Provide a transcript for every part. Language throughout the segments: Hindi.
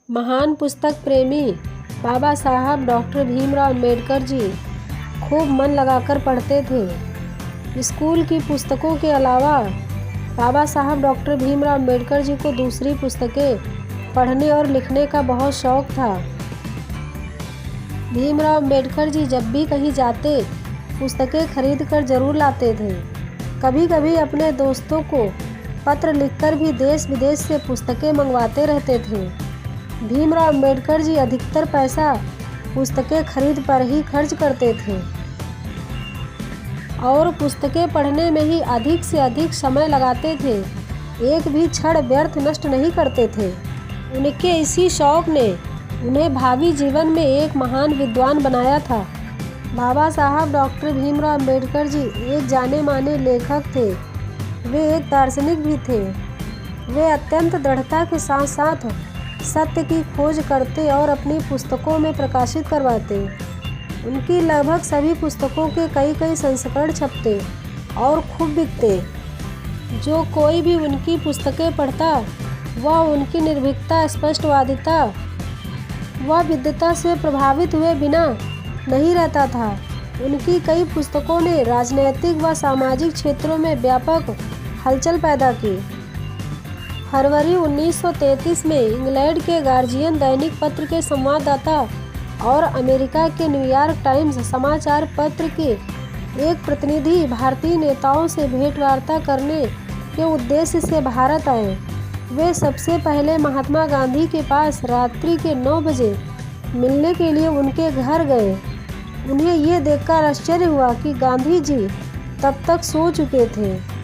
महान पुस्तक प्रेमी बाबा साहब डॉक्टर भीमराव अम्बेडकर जी खूब मन लगाकर पढ़ते थे। स्कूल की पुस्तकों के अलावा बाबा साहब डॉक्टर भीमराव अम्बेडकर जी को दूसरी पुस्तकें पढ़ने और लिखने का बहुत शौक था। भीमराव अम्बेडकर जी जब भी कहीं जाते पुस्तकें खरीद कर जरूर लाते थे। कभी कभी अपने दोस्तों को पत्र लिखकर भी देश विदेश से पुस्तकें मंगवाते रहते थे। भीमराव अम्बेडकर जी अधिकतर पैसा पुस्तकें खरीद पर ही खर्च करते थे और पुस्तकें पढ़ने में ही अधिक से अधिक समय लगाते थे। एक भी क्षण व्यर्थ नष्ट नहीं करते थे। उनके इसी शौक ने उन्हें भावी जीवन में एक महान विद्वान बनाया था। बाबा साहब डॉक्टर भीमराव अम्बेडकर जी एक जाने माने लेखक थे। वे एक दार्शनिक भी थे। वे अत्यंत दृढ़ता के साथ साथ सत्य की खोज करते और अपनी पुस्तकों में प्रकाशित करवाते। उनकी लगभग सभी पुस्तकों के कई संस्करण छपते और खूब बिकते। जो कोई भी उनकी पुस्तकें पढ़ता वह उनकी निर्भीकता, स्पष्टवादिता व विद्वता से प्रभावित हुए बिना नहीं रहता था। उनकी कई पुस्तकों ने राजनैतिक व सामाजिक क्षेत्रों में व्यापक हलचल पैदा की। फरवरी 1933 में इंग्लैंड के गार्जियन दैनिक पत्र के संवाददाता और अमेरिका के न्यूयॉर्क टाइम्स समाचार पत्र के एक प्रतिनिधि भारतीय नेताओं से भेंटवार्ता करने के उद्देश्य से भारत आए। वे सबसे पहले महात्मा गांधी के पास रात्रि के 9 बजे मिलने के लिए उनके घर गए। उन्हें ये देखकर आश्चर्य हुआ कि गांधी जी तब तक सो चुके थे।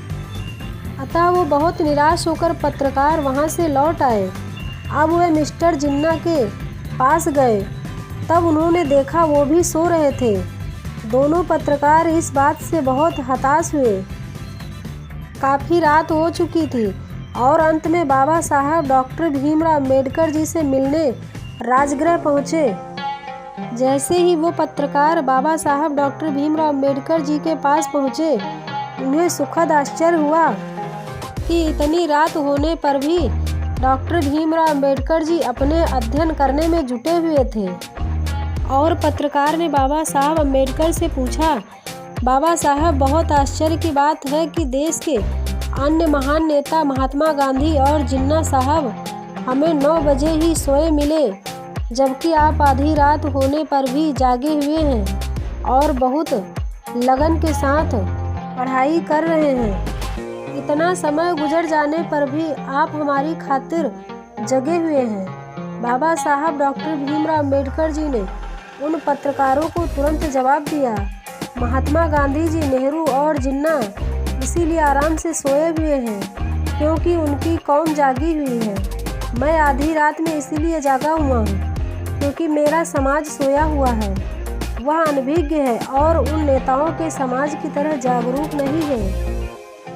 अतः वो बहुत निराश होकर पत्रकार वहाँ से लौट आए। अब वे मिस्टर जिन्ना के पास गए, तब उन्होंने देखा वो भी सो रहे थे। दोनों पत्रकार इस बात से बहुत हताश हुए। काफ़ी रात हो चुकी थी और अंत में बाबा साहब डॉक्टर भीमराव अम्बेडकर जी से मिलने राजगृह पहुँचे। जैसे ही वो पत्रकार बाबा साहब डॉक्टर भीमराव अम्बेडकर जी के पास पहुँचे, उन्हें सुखद आश्चर्य हुआ कि इतनी रात होने पर भी डॉक्टर भीमराव अम्बेडकर जी अपने अध्ययन करने में जुटे हुए थे। और पत्रकार ने बाबा साहब अम्बेडकर से पूछा, बाबा साहब, बहुत आश्चर्य की बात है कि देश के अन्य महान नेता महात्मा गांधी और जिन्ना साहब हमें 9 बजे ही सोए मिले, जबकि आप आधी रात होने पर भी जागे हुए हैं और बहुत लगन के साथ पढ़ाई कर रहे हैं। इतना समय गुजर जाने पर भी आप हमारी खातिर जगे हुए हैं। बाबा साहब डॉक्टर भीमराव अम्बेडकर जी ने उन पत्रकारों को तुरंत जवाब दिया, महात्मा गांधी जी, नेहरू और जिन्ना इसीलिए आराम से सोए हुए हैं क्योंकि उनकी कौम जागी हुई है। मैं आधी रात में इसीलिए जागा हुआ हूँ क्योंकि मेरा समाज सोया हुआ है। वह अनभिज्ञ है और उन नेताओं के समाज की तरह जागरूक नहीं है।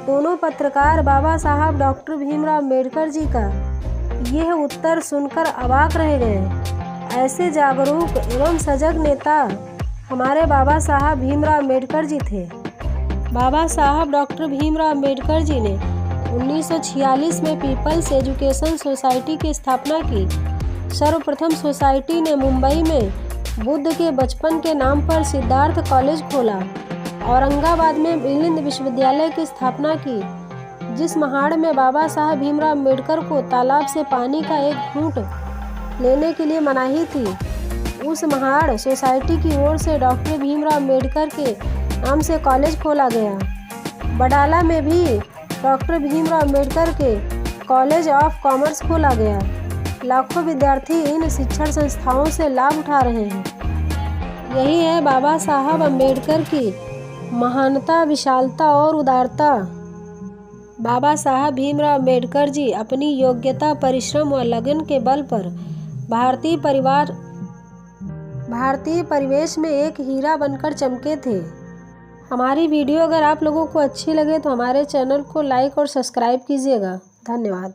दोनों पत्रकार बाबा साहब डॉक्टर भीमराव अम्बेडकर जी का यह उत्तर सुनकर अवाक रह गए। ऐसे जागरूक एवं सजग नेता हमारे बाबा साहब भीमराव अम्बेडकर जी थे। बाबा साहब डॉक्टर भीमराव अम्बेडकर जी ने 1946 में पीपल्स एजुकेशन सोसाइटी की स्थापना की। सर्वप्रथम सोसाइटी ने मुंबई में बुद्ध के बचपन के नाम पर सिद्धार्थ कॉलेज खोला। औरंगाबाद में मिलिंद विश्वविद्यालय की स्थापना की। जिस महाड़ में बाबा साहब भीमराव अम्बेडकर को तालाब से पानी का एक घूंट लेने के लिए मनाही थी, उस महाड़ सोसाइटी की ओर से डॉक्टर भीमराव अम्बेडकर के नाम से कॉलेज खोला गया। बडाला में भी डॉक्टर भीमराव अम्बेडकर के कॉलेज ऑफ कॉमर्स खोला गया। लाखों विद्यार्थी इन शिक्षण संस्थाओं से लाभ उठा रहे हैं। यही है बाबा साहब अम्बेडकर की महानता, विशालता और उदारता। बाबा साहब भीमराव अम्बेडकर जी अपनी योग्यता, परिश्रम व लगन के बल पर भारतीय परिवेश में एक हीरा बनकर चमके थे। हमारी वीडियो अगर आप लोगों को अच्छी लगे तो हमारे चैनल को लाइक और सब्सक्राइब कीजिएगा। धन्यवाद।